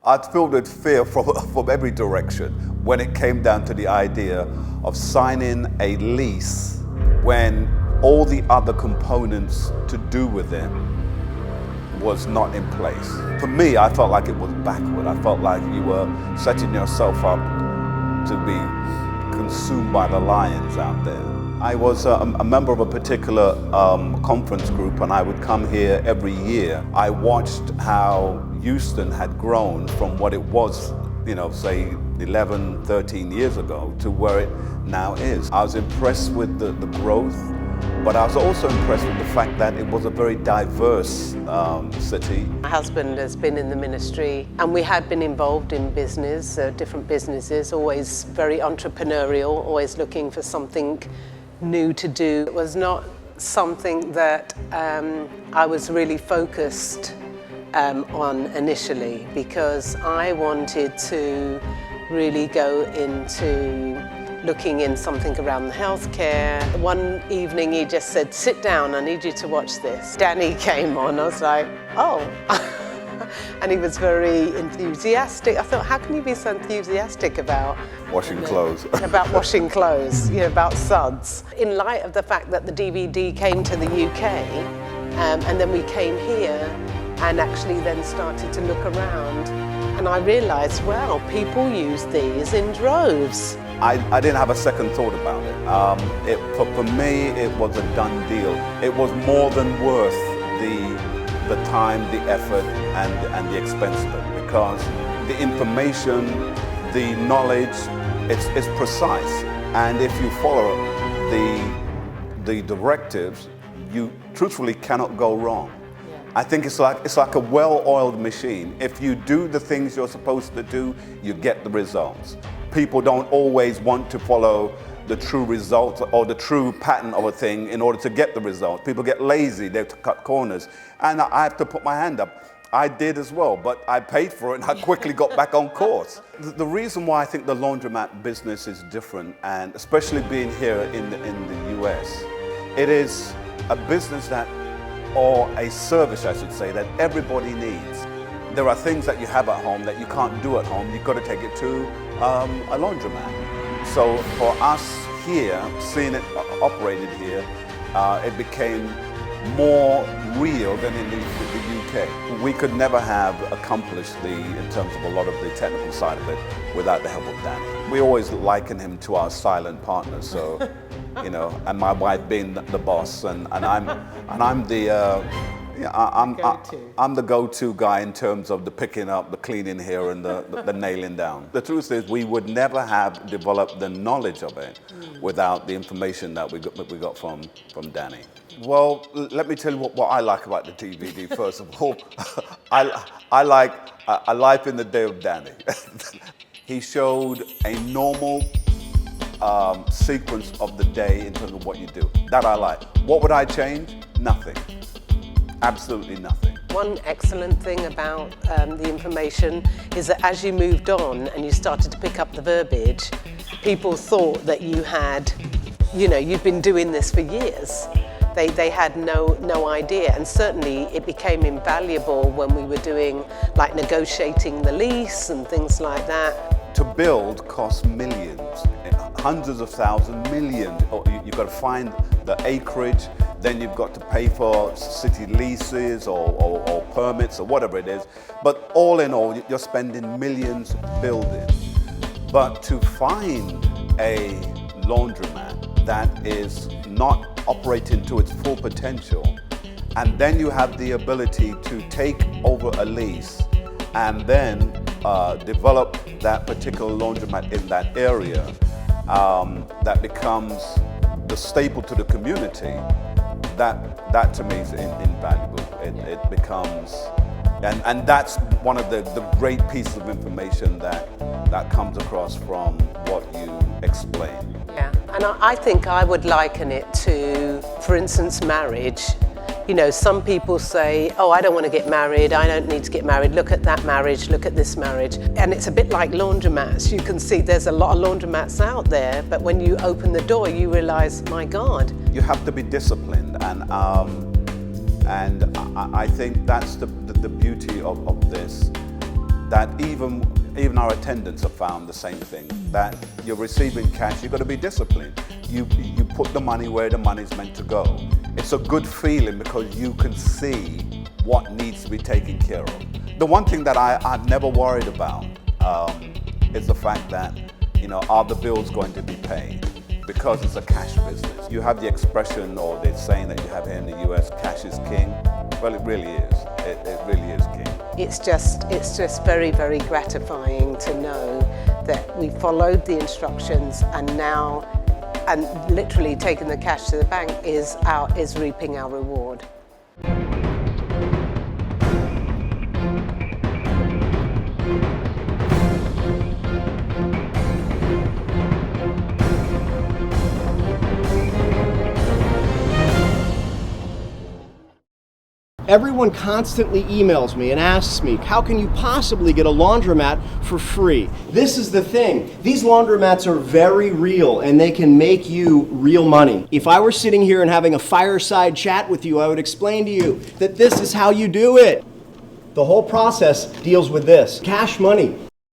I'd filled with fear from every direction when it came down to the idea of signing a lease when all the other components to do with it was not in place. For me, I felt like it was backward. I felt like you were setting yourself up to be consumed by the lions out there. I was a member of a particular conference group, and I would come here every year. I watched how Houston had grown from what it was, say 11, 13 years ago to where it now is. I was impressed with the growth, but I was also impressed with the fact that it was a very diverse city. My husband has been in the ministry, and we had been involved in business, different businesses, always very entrepreneurial, always looking for something new to do. It was not something that I was really focused on initially, because I wanted to really go into looking in something around the healthcare. One evening he just said, "Sit down, I need you to watch this." Danny came on, I was like, oh. And he was very enthusiastic. I thought, how can you be so enthusiastic about washing clothes? About washing clothes, about suds. In light of the fact that the DVD came to the UK, and then we came here and actually then started to look around, and I realized, well, people use these in droves. I didn't have a second thought about it. For me, it was a done deal. It was more than worth the time, the effort, and the expense of it, because the information, the knowledge, it's precise. And if you follow the directives, you truthfully cannot go wrong. I think it's like a well-oiled machine. If you do the things you're supposed to do, you get the results. People don't always want to follow the true result or the true pattern of a thing in order to get the result. People get lazy, they have to cut corners. And I have to put my hand up. I did as well, but I paid for it and I quickly got back on course. The reason why I think the laundromat business is different, and especially being here in the US, it is a business that, or a service I should say, that everybody needs. There are things that you have at home that you can't do at home. You've got to take it to a laundromat. So for us here, seeing it operated here, it became more real than in the UK. We could never have accomplished in terms of a lot of the technical side of it without the help of Danny. We always liken him to our silent partner, so, and my wife being the boss, and I'm the I'm the go-to guy in terms of the picking up, the cleaning here, and the nailing down. The truth is, we would never have developed the knowledge of it without the information that we got from Danny. Well, let me tell you what I like about the DVD. First of all, I like a life in the day of Danny. He showed a normal sequence of the day in terms of what you do. That I like. What would I change? Nothing. Absolutely nothing. One excellent thing about the information is that as you moved on and you started to pick up the verbiage, people thought that you had, you'd been doing this for years. They had no idea, and certainly it became invaluable when we were doing like negotiating the lease and things like that. To build costs millions, hundreds of thousands, millions. You've got to find the acreage, then you've got to pay for city leases or permits or whatever it is. But all in all, you're spending millions building. But to find a laundromat that is not operating to its full potential, and then you have the ability to take over a lease and then develop that particular laundromat in that area, that becomes the staple to the community, that to me is invaluable. It becomes, and that's one of the great pieces of information that comes across from what you explain. Yeah, and I think I would liken it to, for instance, marriage. Some people say, oh, I don't want to get married, I don't need to get married, look at that marriage, look at this marriage. And it's a bit like laundromats. You can see there's a lot of laundromats out there, but when you open the door, you realize, my God. You have to be disciplined, and I think that's the beauty of this. that even our attendants have found the same thing, that you're receiving cash, you've got to be disciplined. You put the money where the money's meant to go. It's a good feeling because you can see what needs to be taken care of. The one thing that I've never worried about is the fact that, are the bills going to be paid? Because it's a cash business. You have the expression or the saying that you have here in the US, cash is king. Well, it really is. It really is king. It's just very, very gratifying to know that we followed the instructions and literally taking the cash to the bank is reaping our reward. Everyone constantly emails me and asks me, how can you possibly get a laundromat for free? This is the thing. These laundromats are very real and they can make you real money. If I were sitting here and having a fireside chat with you, I would explain to you that this is how you do it. The whole process deals with this: cash money.